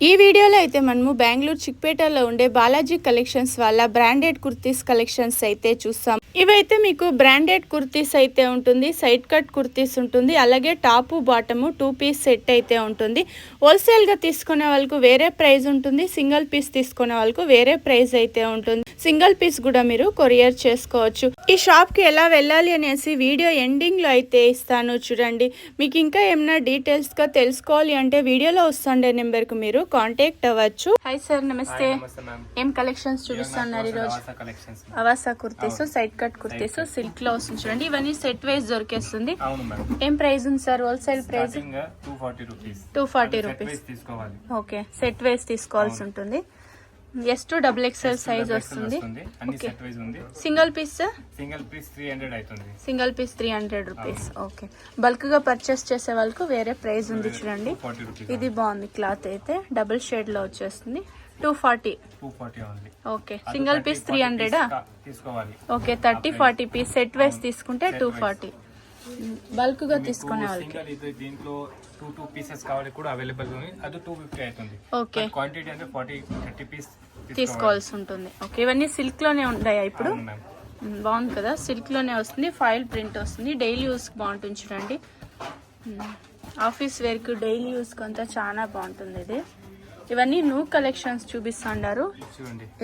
ఈ వీడియోలో అయితే మనము బెంగళూరు చిక్పేటలో ఉండే బాలాజీ కలెక్షన్స్ వాళ్ళ బ్రాండెడ్ కుర్తీస్ కలెక్షన్స్ అయితే చూస్తాం. ఇవైతే మీకు బ్రాండెడ్ కుర్తీస్ అయితే ఉంటుంది, సైడ్ కట్ కుర్తీస్ ఉంటుంది, అలాగే టాపు బాటము 2 పీస్ సెట్ అయితే ఉంటుంది. హోల్సేల్గా తీసుకునే వాళ్ళకు వేరే ప్రైస్ ఉంటుంది, సింగిల్ పీస్ తీసుకునే వాళ్ళకు వేరే ప్రైస్ అయితే ఉంటుంది. సింగిల్ పీస్ కూడా మీరు కొరియర్ చేసుకోవచ్చు. ఈ షాప్కి ఎలా వెళ్ళాలి అనేసి వీడియో ఎండింగ్లో అయితే ఇస్తాను చూడండి. మీకు ఇంకా ఏమైనా డీటెయిల్స్గా తెలుసుకోవాలి అంటే వీడియోలో వస్తుండే నెంబర్కి మీరు కాంటాక్ట్ అవ్వచ్చు. హాయ్ సార్, నమస్తే. ఏం కలెక్షన్స్ చూపిస్తున్నారు ఈరోజు? Avasa kurtis, side cut kurtis, silk లో వస్తుంది చూడండి. ఇవన్నీ సెట్ వైజ్ దొరికేస్తుంది. ఏం ప్రైస్ ఉంది sir? Wholesale price 240 rupees. Okay, set wise తీసుకోవాల్సి ఉంటుంది. S2 XXL సైజ్ వస్తుంది. Single piece single piece 300 rupees. Okay, bulk గా పర్చేస్ చేసే వాళ్ళకు వేరే ప్రైస్ ఉంది చూడండి. ఇది బాగుంది, క్లాత్ అయితే డబుల్ షేడ్ లో వచ్చేస్తుంది. 240. Okay, single piece 300. Okay, 30-40 piece set wise తీసుకుంటే 240. బల్క్ గా తీసుకునే వాళ్ళకి దీంట్లో 2 పీసెస్ కావాలి కూడా అవైలబుల్ ఉంది. అది 250 అవుతుంది. ఓకే, క్వాంటిటీ అంటే 40-30 పీస్ తీసుకోవాల్సి ఉంటుంది. ఓకే, ఇవన్నీ సిల్క్ లోనే ఉంటాయా ఇప్పుడు? బాగుంది కదా, సిల్క్ లోనే వస్తుంది. ఫాయిల్ ప్రింట్ వస్తుంది. డైలీ యూస్ బాగుంటుంది చూడండి. ఆఫీస్ వేర్ కు డైలీ యూస్ కు అంతా చాలా బాగుంటుంది ఇది. ఇవన్నీ న్యూ కలెక్షన్స్ చూపిస్తున్నారు.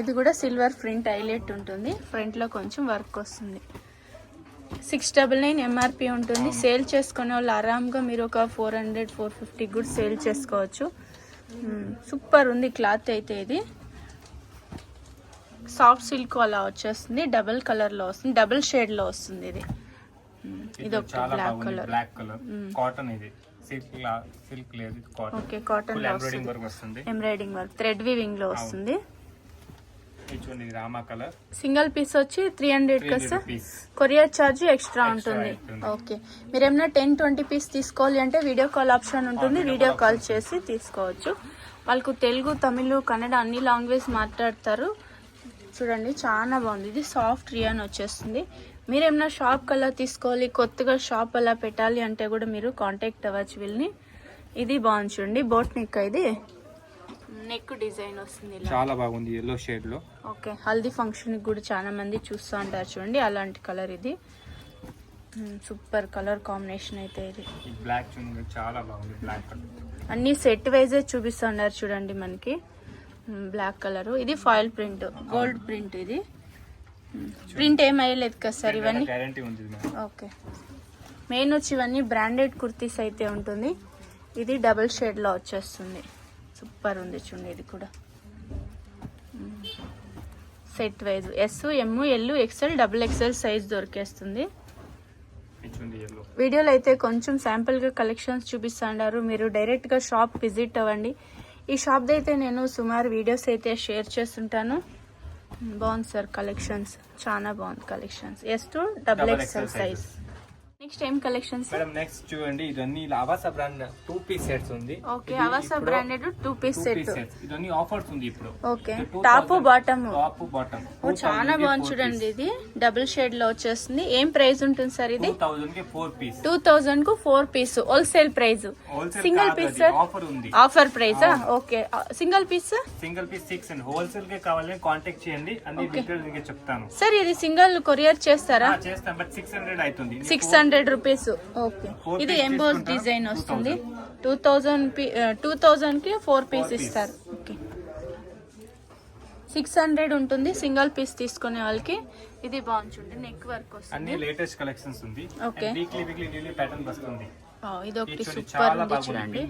ఇది కూడా సిల్వర్ ప్రింట్ హైలైట్ ఉంటుంది. ఫ్రంట్ లో కొంచెం వర్క్ వస్తుంది. 699 MRP ఉంటుంది. సేల్ చేసుకునే వాళ్ళు ఆరామ్గా మీరు ఒక 400-450 కూడా సేల్ చేసుకోవచ్చు. సూపర్ ఉంది క్లాత్ అయితే. ఇది సాఫ్ట్ సిల్క్ అలా వచ్చేస్తుంది. డబుల్ కలర్ లో వస్తుంది, డబుల్ షేడ్ లో వస్తుంది. ఇది ఒక బ్లాక్ కలర్, కాటన్. ఇది సిల్క్ లేదు, కాటన్. ఓకే, కాటన్ లో వస్తుంది. ఎంబ్రాయిడింగ్ వర్క్ థ్రెడ్ వీవింగ్ లో వస్తుంది. సింగిల్ పీస్ వచ్చి 300 కదా. కొరియర్ ఛార్జ్ ఎక్స్ట్రా ఉంటుంది. ఓకే, మీరు ఏమైనా 10-20 పీస్ తీసుకోవాలి అంటే వీడియో కాల్ ఆప్షన్ ఉంటుంది. వీడియో కాల్ చేసి తీసుకోవచ్చు. వాళ్ళకు తెలుగు, తమిళ్, కన్నడ అన్ని లాంగ్వేజ్ మాట్లాడతారు. చూడండి, చాలా బాగుంది. ఇది సాఫ్ట్ రియాన్ వచ్చేస్తుంది. మీరు ఏమైనా షాప్ కల్లా తీసుకోవాలి, కొత్తగా షాప్ అలా పెట్టాలి అంటే కూడా మీరు కాంటాక్ట్ అవ్వచ్చు వీళ్ళని. ఇది బాగుంది చూడండి, బోట్ నెక్. ఇది నెక్ డిజైన్ వస్తుంది, చాలా బాగుంది, yellow షేడ్ లో. ఓకే, హల్దీ ఫంక్షన్ కూడా చాలా మంది చూస్తూ ఉంటారు చూడండి. అలాంటి కలర్ ఇది. సూపర్ కలర్ కాంబినేషన్ అయితే. ఇది బ్లాక్ చూడండి, చాలా బాగుంది. బ్లాక్ కలర్ అన్ని సెట్ వైజే చూపిస్తున్నారు చూడండి మనకి. Black colour. ఇది ఫాయిల్ ప్రింట్, గోల్డ్ ప్రింట్. ఇది ప్రింట్ ఏం అయ్యలేదు కదా సార్ ఇవన్నీ? ఓకే, మెయిన్ వచ్చి ఇవన్నీ బ్రాండెడ్ కుర్తీస్ అయితే ఉంటుంది. ఇది డబుల్ షేడ్ లో వచ్చేస్తుంది. సూపర్ ఉంది చూడండి. ఇది కూడా set wise S, M, L, XL, XXL size దొరికేస్తుంది. వీడియోలో అయితే కొంచెం శాంపుల్ గా కలెక్షన్స్ చూపిస్తున్నారు. మీరు డైరెక్ట్ గా షాప్ విజిట్ అవ్వండి. ఈ షాప్ అయితే నేను సుమారు వీడియోస్ అయితే షేర్ చేస్తుంటాను. బాగుంది సార్ కలెక్షన్స్, చాలా బాగుంది collections. S2 XXL size. Next ఏం కలెక్షన్స్? మేడం నెక్స్ట్ చూడండి, ఇదన్నీ అవాసా బ్రాండ్ 2 పీస్ సెట్స్ ఉంది. Okay, Avaasa branded 2 piece set. ఇదన్నీ ఆఫర్స్ ఉంది ఇప్పుడు. Okay, top bottom. ఓ చాలా బాగుంది చూడండి. ఇది డబుల్ షేడ్ లో వచ్చేస్తుంది. ఏం ప్రైస్ ఉంటుంది సార్ ఇది? 2000 కి 4 పీస్. 2000 కు 4 piece wholesale price. Single piece sir offer ఉంది. Offer price. Okay, single piece 600. Wholesale కే కావాలని కాంటాక్ట్ చేయండి, అన్ని డీటెయిల్స్ మీకు చెప్తాను. సార్ ఇది సింగిల్ కొరియర్ చేస్తారా? చేస్తాం, బట్ 600 అవుతుంది. 600 రూపీస్. ఓకే, ఇది ఎంబోస్ డిజైన్ వస్తుంది. 2000 కి 4 పీస్ ఇస్తారు. ఓకే, 600 ఉంటుంది సింగిల్ పీస్ తీసుకునే వాళ్ళకి. ఇది బాగుంటుంది, నెక్ వర్క్ వస్తుంది. అన్ని లేటెస్ట్ కలెక్షన్స్ ఉంది. ఓకే, వీక్లీ న్యూ ప్యాటర్న్ వస్తుంది. ఇది ఒకటి సూపర్ ఉంది చూడండి.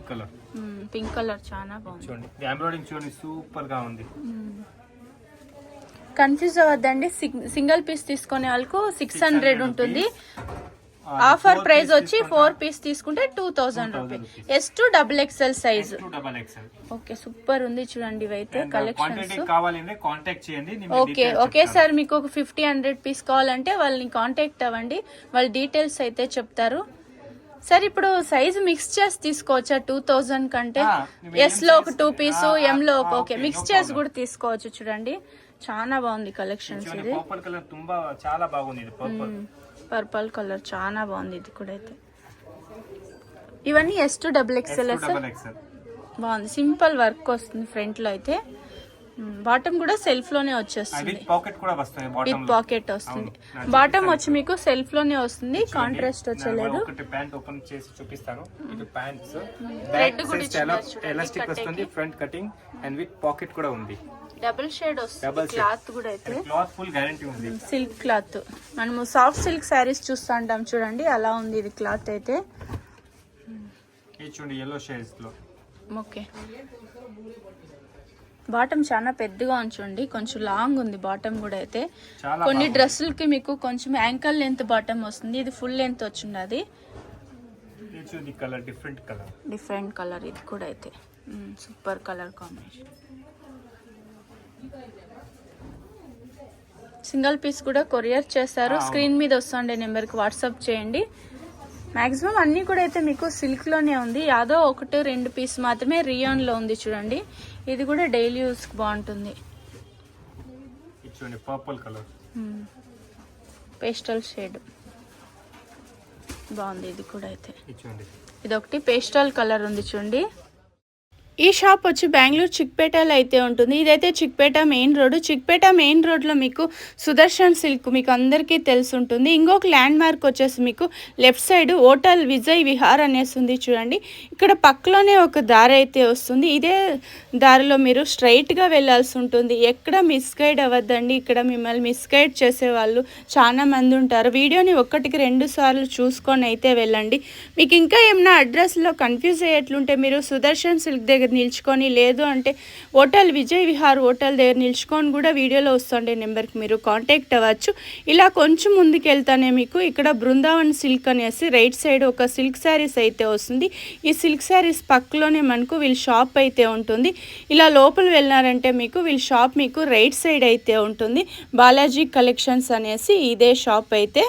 పింక్ కలర్ చాలా బాగుంది చూడండి. ఎంబ్రాయిడింగ్ చూడండి, సూపర్ గా ఉంది. కన్ఫ్యూజ్ అవ్వద్దండి, సింగిల్ పీస్ తీసుకునే వాళ్ళకు 600 ఉంటుంది. ఆఫర్ ప్రైస్ వచ్చి 4 పీస్ తీసుకుంటే 2000 rupees. S2 XXL size. Okay, super ఉంది చూడండి. ఇవైతే కలెక్షన్స్. ఓకే ఓకే సార్, మీకు ఒక 50-100 పీస్ కావాలంటే వాళ్ళని కాంటాక్ట్ అవ్వండి, వాళ్ళ డీటెయిల్స్ అయితే చెప్తారు. సార్ ఇప్పుడు సైజ్ మిక్స్ చేసి తీసుకోవచ్చా? 2000 కంటే S లో ఒక 2 పీసు, M లో ఒక. ఓకే, మిక్స్ చేసి కూడా తీసుకోవచ్చు చూడండి. చాలా బాగుంది కలెక్షన్స్. ఇది చాలా బాగుంది. పర్పుల్ కలర్ చాలా బాగుంది. ఇది కూడా అయితే. ఇవన్నీ S2 XXL. బాగుంది, సింపుల్ వర్క్ వస్తుంది ఫ్రంట్ లో అయితే. బాటమ్ కూడా సెల్ఫ్ లోనే వచ్చేస్తుంది, విత్ పాకెట్ కూడా వస్తుంది. విత్ బాటమ్ పాకెట్ వస్తుంది. బాటమ్ వచ్చి మీకు సెల్ఫ్ లోనే వస్తుంది, కాంట్రాస్ట్ వచ్చలేదు. ఒకటి ప్యాంట్ ఓపెన్ చేసి చూపిస్తాను. ఇది ప్యాంట్స్ థ్రెడ్ కూడా ఎలాస్టిక్ వస్తుంది, front cutting and with pocket కూడా ఉంది. డబుల్ షేడ్ వస్తుంది. క్లాత్ కూడా అయితే క్లాత్ ఫుల్ గ్యారంటీ ఉంది. సిల్క్ క్లాత్, మనము సాఫ్ట్ సిల్క్ శారీస్ చూస్తూ ఉంటాం చూడండి, అలా ఉంది ఇది క్లాత్ అయితే. ఇది చూడండి yellow షేడ్స్ లో. ఓకే, బాటమ్ చాలా పెద్దగా ఉంచండి, కొంచెం లాంగ్ ఉంది బాటమ్ కూడా అయితే. కొన్ని డ్రెస్సులకి మీకు కొంచెం యాంకల్ లెంత్ బాటమ్ వస్తుంది, ఇది ఫుల్ లెంత్ వచ్చింది. కలర్ డిఫరెంట్ కలర్ ఇది కూడా అయితే super colour combination. Single piece కూడా కొరియర్ చేస్తారు. స్క్రీన్ మీద వస్తుండే నెంబర్కి వాట్సాప్ చేయండి. మ్యాక్సిమం అన్నీ కూడా అయితే మీకు సిల్క్లోనే ఉంది, యాదో 1-2 పీస్ మాత్రమే రియాన్లో ఉంది చూడండి. ఇది కూడా డైలీ యూస్కి బాగుంటుంది. పర్పుల్ కలర్, పేస్టల్ షేడ్ బాగుంది. ఇది కూడా అయితే ఇది ఒకటి పేస్టల్ కలర్ ఉంది చూడండి. ఈ షాప్ వచ్చి బెంగళూరు చిక్పేటలో అయితే ఉంటుంది. ఇదైతే Chickpet main road. Chickpet main రోడ్లో మీకు సుదర్శన్ సిల్క్ మీకు అందరికీ తెలిసి ఉంటుంది. ఇంకొక ల్యాండ్ మార్క్ వచ్చేసి మీకు left side hotel Vijay Vihar అనేసి ఉంది చూడండి. ఇక్కడ పక్కలోనే ఒక దారి అయితే వస్తుంది. ఇదే దారిలో మీరు స్ట్రైట్గా వెళ్ళాల్సి ఉంటుంది. ఎక్కడ మిస్గైడ్ అవ్వద్దండి. ఇక్కడ మిమ్మల్ని మిస్గైడ్ చేసేవాళ్ళు చాలా మంది ఉంటారు. వీడియోని 1-2 సార్లు చూసుకొని అయితే వెళ్ళండి. మీకు ఇంకా ఏమైనా అడ్రస్లో కన్ఫ్యూజ్ అయ్యేట్లుంటే మీరు సుదర్శన్ సిల్క్ దగ్గర నిల్చుకొని, లేదు అంటే హోటల్ విజయ్ విహార్ హోటల్ దగ్గర నిల్చుకొని కూడా వీడియోలో వస్తుండే నెంబర్కి మీరు కాంటాక్ట్ అవ్వచ్చు. ఇలా కొంచెం ముందుకు వెళ్తానే మీకు ఇక్కడ బృందావన్ సిల్క్ అనేసి రైట్ సైడ్ ఒక సిల్క్ శారీస్ అయితే వస్తుంది. ఈ సిల్క్ శారీస్ పక్కలోనే మనకు వీళ్ళ షాప్ అయితే ఉంటుంది. ఇలా లోపల వెళ్ళినారంటే మీకు వీళ్ళ షాప్ మీకు రైట్ సైడ్ అయితే ఉంటుంది. బాలాజీ కలెక్షన్స్ అనేసి ఇదే షాప్ అయితే.